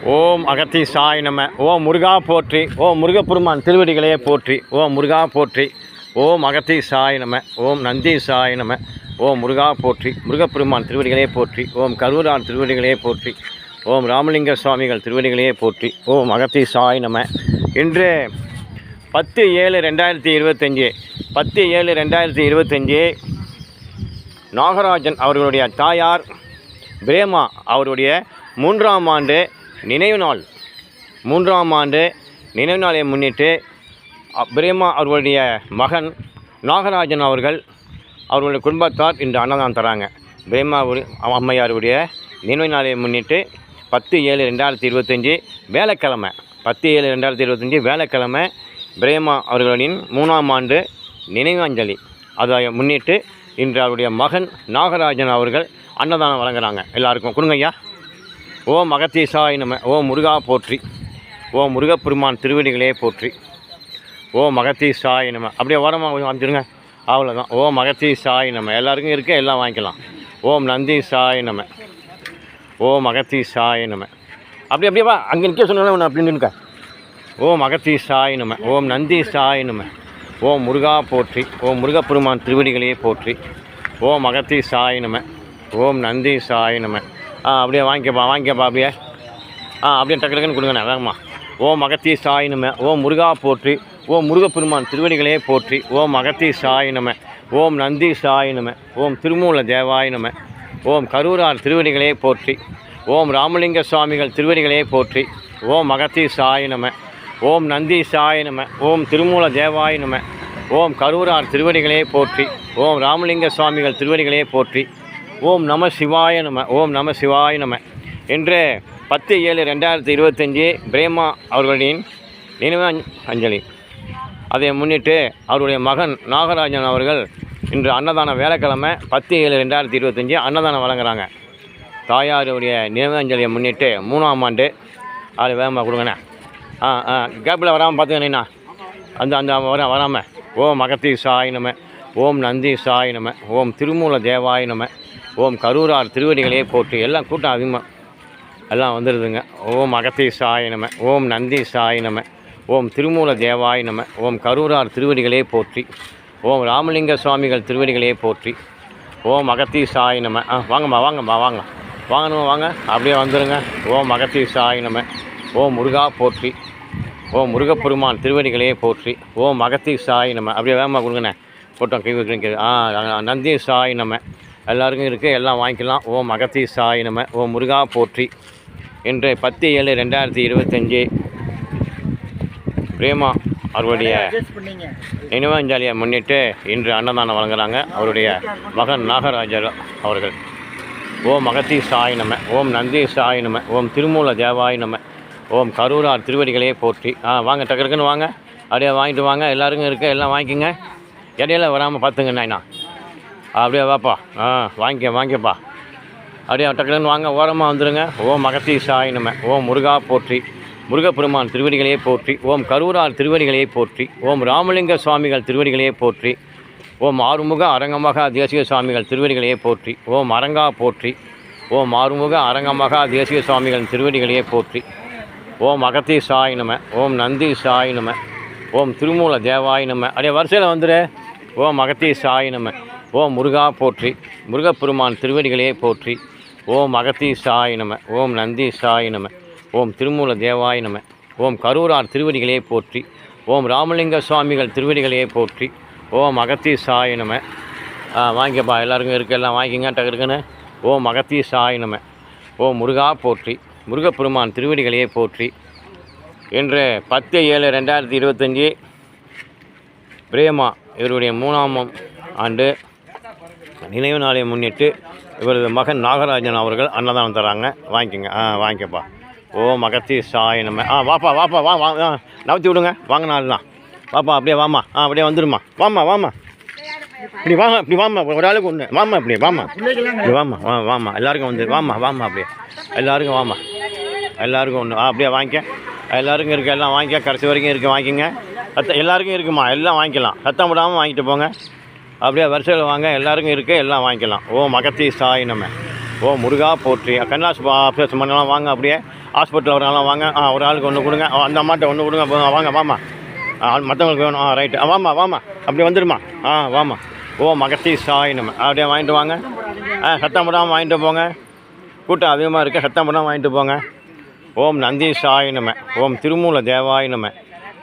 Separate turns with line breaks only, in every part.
ஓம் அகத்தி சாய் நம. ஓம் முருகா போற்றி. ஓம் முருகப்பெருமான் திருவடிகளே போற்றி. ஓம் முருகா போற்றி. ஓம் அகத்தி சாய் நம. ஓம் நந்தி சாய் நம. ஓம் முருகா போற்றி. முருகப்பெருமான் திருவடிகளே போற்றி. ஓம் கருவூரான் திருவடிகளே போற்றி. ஓம் ராமலிங்க சுவாமிகள் திருவடிகளே போற்றி. ஓம் அகத்தி சாய் நம. இன்று 10/7/2025 10/7/2025 நாகராஜன் அவர்களுடைய தாயார் பிரேமா அவருடைய 3ஆம் ஆண்டு நினைவு நாள். 3ஆம் ஆண்டு நினைவு நாளை முன்னிட்டு பிரேமா அவர்களுடைய மகன் நாகராஜன் அவர்களுடைய குடும்பத்தார் இன்று அன்னதானம் தராங்க. பிரேமா அம்மையாருடைய நினைவு நாளை முன்னிட்டு 10/7/2025 வேலைக்கிழமை 10/7/2025 வேலைக்கிழமை பிரேமா அவர்களின் 3ஆம் ஆண்டு நினைவு அஞ்சலி. அதை முன்னிட்டு இன்று அவருடைய மகன் நாகராஜன் அவர்கள் அன்னதானம் வழங்குறாங்க. எல்லாருக்கும் கொடுங்க ஐயா. ஓம் அகத்தி சாய் நம. ஓம் முருகா போற்றி. ஓம் முருகப்பெருமான் திருவடிகளே போற்றி. ஓம் அகத்தி சாய் நம. அப்படியே ஓரமாக அமைச்சிருங்க. அவ்வளோதான். ஓம் அகத்தி சாய் நம. எல்லாருக்கும் இருக்க எல்லாம் வாங்கிக்கலாம். ஓம் நந்தி சாய் நம. ஓம் அகத்தி சாய் நம. அப்படியே வா. அங்கே நிற்க சொன்னாலும் அப்படின்னு இருக்க. ஓம் அகத்தி சாய் நம. ஓம் நந்தி சாய் நம. ஓம் முருகா போற்றி. ஓம் முருகப்பெருமான் திருவடிகளே போற்றி. ஓம் அகத்தி சாய் நம. ஓம் நந்தி சாய் நம. அப்படியே வாங்கிக்கப்பா அப்படியே. அப்படியே டக்குன்னு கொடுங்கண்ணே வேகம்மா. ஓம் அகத்தி சாய் நம. ஓம் முருகா போற்றி. ஓம் முருகப்பெருமான் திருவடிகளே போற்றி. ஓம் அகத்தி சாய் நம. ஓம் நந்தி சாய் நம. ஓம் திருமூல தேவாய் நம. ஓம் கரூரார் திருவடிகளே போற்றி. ஓம் ராமலிங்க சுவாமிகள் திருவடிகளே போற்றி. ஓம் அகத்தி சாய் நம. ஓம் நந்தி சாய் நம. ஓம் திருமூல தேவாய் நம. ஓம் கரூரார் திருவடிகளே போற்றி. ஓம் ராமலிங்க சுவாமிகள் திருவடிகளே போற்றி. ஓம் நம சிவாய நம. ஓம் நம சிவாய நம. இன்று 10/7/2025 பிரேமா அவர்களின் நினைவு அஞ்சலி. அதை முன்னிட்டு அவருடைய மகன் நாகராஜன் அவர்கள் இன்று அன்னதான வேலைக்கிழமை 10/7/2025 அன்னதானம் வழங்குறாங்க. தாயாருடைய நினைவு அஞ்சலியை முன்னிட்டு 3ஆம் ஆண்டு. அது வேகமாக கொடுங்கண்ணே. கேப்பில் வராமல் பார்த்துக்கண்ணா. அந்த வராமல். ஓம் அகத்தி சாய் நம. ஓம் நந்தி சாய் நம. ஓம் திருமூல தேவாய் நம. ஓம் கரூரார் திருவடிகளே போற்றி. எல்லாம் கூட்டம் அதிகமாக எல்லாம் வந்துடுதுங்க. ஓம் அகத்தி சாய் நம. ஓம் நந்தி சாய் நம. ஓம் திருமூல தேவாய் நம. ஓம் கரூரார் திருவடிகளே போற்றி. ஓம் ராமலிங்க சுவாமிகள் திருவடிகளே போற்றி. ஓம் அகத்தி சாய் நம. வாங்கம்மா வாங்கணும் வாங்க. அப்படியே வந்துடுங்க. ஓம் அகத்தி சாய் நம. ஓம் முருகா போற்றி. ஓம் முருகப்பெருமான் திருவடிகளே போற்றி. ஓம் அகத்தி சாய் நம. அப்படியே வேகமாக கொடுங்கண்ணே. போட்டோம் கை வைக்கிறீங்க. நந்தி சாய் நம. எல்லாருக்கும் இருக்குது எல்லாம் வாங்கிக்கலாம். ஓம் அகத்தி சாய் நம. ஓம் முருகா போற்றி. இன்று 10/7/2025 பிரேமா அவருடைய நினைவு அஞ்சலியை முன்னிட்டு இன்று அன்னதானம் வழங்குறாங்க அவருடைய மகன் நாகராஜர் அவர்கள். ஓம் அகத்தி சாய் நம. ஓம் நந்தி சாய் நம. ஓம் திருமூல தேவாய் நம. ஓம் கரூரார் திருவடிகளே போற்றி. வாங்க டக்குன்னு வாங்க. அப்படியே வாங்கிட்டு வாங்க. எல்லாருக்கும் இருக்குது எல்லாம் வாங்கிக்கோங்க. இடையில வராமல் பார்த்துங்க நாய்னா. அப்படியே வாப்பா. வாங்கிக்கப்பா. அப்படியே டக்குன்னு வாங்க. ஓரமாக வந்துடுங்க. ஓம் அகத்தி சாய் நம. ஓம் முருகா போற்றி. முருகப்பெருமான் திருவடிகளே போற்றி. ஓம் கரூரார் திருவடிகளே போற்றி. ஓம் ராமலிங்க சுவாமிகள் திருவடிகளே போற்றி. ஓம் ஆறுமுக அரங்கமகா தேசிக சுவாமிகள் திருவடிகளே போற்றி. ஓம் அரங்கா போற்றி. ஓம் ஆறுமுக அரங்கமகா தேசிக சுவாமிகள் திருவடிகளே போற்றி. ஓம் அகத்தி சாய் நம. ஓம் நந்தி சாய் நம. ஓம் திருமூல தேவாய் நம. அப்படியே வரிசையில் வந்துடு. ஓம் அகத்தி சாய் நம. ஓம் முருகா போற்றி. முருகப்பெருமான் திருவடிகளே போற்றி. ஓம் அகத்தி சாய் நம. ஓம் நந்தி சாய் நம. ஓம் திருமூல தேவாய் நம. ஓம் கரூரார் திருவடிகளே போற்றி. ஓம் ராமலிங்க சுவாமிகள் திருவடிகளே போற்றி. ஓம் அகத்தி சாய் நம. வாங்கிக்கப்பா. எல்லாருக்கும் இருக்குது எல்லாம் வாங்கிங்க டக்குன்னு. ஓம் அகத்தி சாய் நம. ஓம் முருகா போற்றி. முருகப்பெருமான் திருவடிகளே போற்றி. இன்று 10/7/2025 பிரேமா இவருடைய 3ஆம் ஆண்டு நினைவு நாளை முன்னிட்டு இவரது மகன் நாகராஜன் அவர்கள் அன்னதானம் தராங்க. வாங்கிக்கோங்க. வாங்கிக்கப்பா. ஓம் அகத்தி சாய் நம்ம. வாப்பா நவத்தி விடுங்க. வாங்க நாள் தான். வாப்பா அப்படியே வாமா. அப்படியே வந்துடுமா. வாமா இப்படி வாமா ஒரு ஆளுக்கு ஒன்று வாமா. இப்படி வாமா. வாமா எல்லாருக்கும் வந்து வாமா அப்படியே எல்லாருக்கும் வாமா. எல்லாருக்கும் ஒன்று. அப்படியே வாங்கிக்க. எல்லாருக்கும் இருக்குது எல்லாம் வாங்கிக்க. கடைசி வரைக்கும் இருக்குது வாங்கிக்கங்க. எல்லாருக்கும் இருக்குமா. எல்லாம் வாங்கிக்கலாம். சத்தம் விடாமல் வாங்கிட்டு போங்க. அப்படியே வரிசையில் வாங்க. எல்லாருக்கும் இருக்குது எல்லாம் வாங்கிக்கலாம். ஓம் அகத்தி சாய் நம. ஓம் முருகா போற்றி. கண்ணாஸ் பண்ணலாம் வாங்க. அப்படியே ஹாஸ்பிட்டலில் ஒரு ஆளாக வாங்க. ஒரு ஆளுக்கு ஒன்று கொடுங்க. அந்த அம்மாட்ட ஒன்று கொடுங்க. வாங்க வாமா. மற்றவங்களுக்கு வேணும். ரைட்டு. வாமா வாமா. அப்படி வந்துடுமா. வாமா. ஓம் அகத்தீசாய நம. அப்படியே வாங்கிட்டு வாங்க. சத்தம் போடாமல் வாங்கிட்டு போங்க. கூட்டம் அதிகமாக இருக்க, சத்தம் போடாமல் வாங்கிட்டு போங்க. ஓம் நந்தீசாய நம. ஓம் திருமூல தேவாய நம.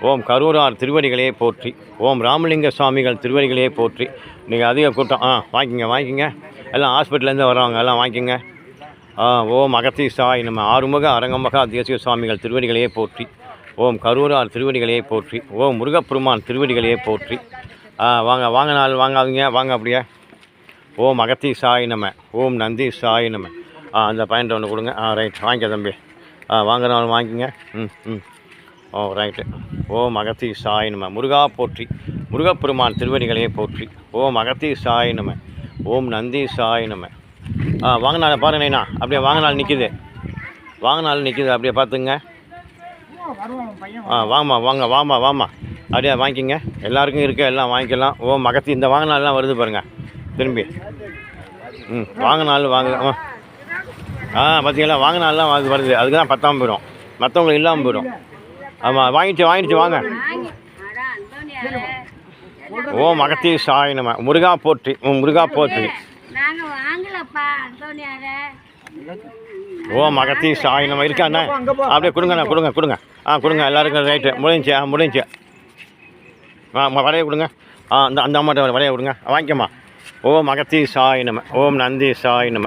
ஓம் கரூரார் திருவடிகளே போற்றி. ஓம் ராமலிங்க சுவாமிகள் திருவடிகளே போற்றி. நீங்கள் அதிக கூட்டம் வாங்கிக்கிங்க. எல்லாம் ஹாஸ்பிட்டல்லேருந்து வர்றவங்க எல்லாம் வாங்கிக்கிங்க. ஓம் அகத்தீசாய நம. ஆறுமுக அரங்கமகா தேசிய சுவாமிகள் திருவடிகளே போற்றி. ஓம் கரூரார் திருவடிகளே போற்றி. ஓம் முருகப்பெருமான் திருவடிகளே போற்றி. வாங்க நாள் வாங்காதீங்க. வாங்க அப்படியே. ஓம் அகத்தீசாய நம. ஓம் நந்தீசாய நம. அந்த பாயிண்ட் ஒன்று கொடுங்க. ரைட். வாங்கிக்க தம்பி. வாங்குறவங்க வாங்கிக்கிங்க. ரைட்டு. ஓம் அகத்தீசாய நம. முருகா போற்றி. முருகப்பெருமான் திருவடிகளே போற்றி. ஓம் அகத்தீசாய நம. ஓம் நந்தீசாய நம. வாங்கினால பாருங்கண்ணா. அப்படியே வாங்கினாலும் நிற்கிது. அப்படியே பார்த்துங்க. வாமா. அப்படியே வாங்கிக்கிங்க. எல்லாருக்கும் இருக்க எல்லாம் வாங்கிக்கலாம். ஓம் அகத்தி இந்த வாங்கினாலாம் வருது பாருங்கள். திரும்பி வாங்கினாலும் வாங்க. பார்த்தீங்களா, வாங்கினாலாம் அது வருது. அதுக்கு தான் பத்தாமல் போயிடும், மற்றவங்களுக்கு இல்லாமல் போயிடும். ஆமாம், வாங்கிடுச்சு வாங்க. ஓம் அகத்தீசாய நம. முருகா போற்றி. முருகா போற்றி. ஓம் அகத்தீசாய நம. இருக்காண்ணா? அப்படியே கொடுங்கண்ணா. கொடுங்க எல்லாருக்கும். ரைட்டு. முடிஞ்சு. வரைய கொடுங்க. அந்த அம்மாட்ட வரைய கொடுங்க. வாங்கிக்கம்மா. ஓம் அகத்தீசாய நம. ஓம் நந்தீசாய நம.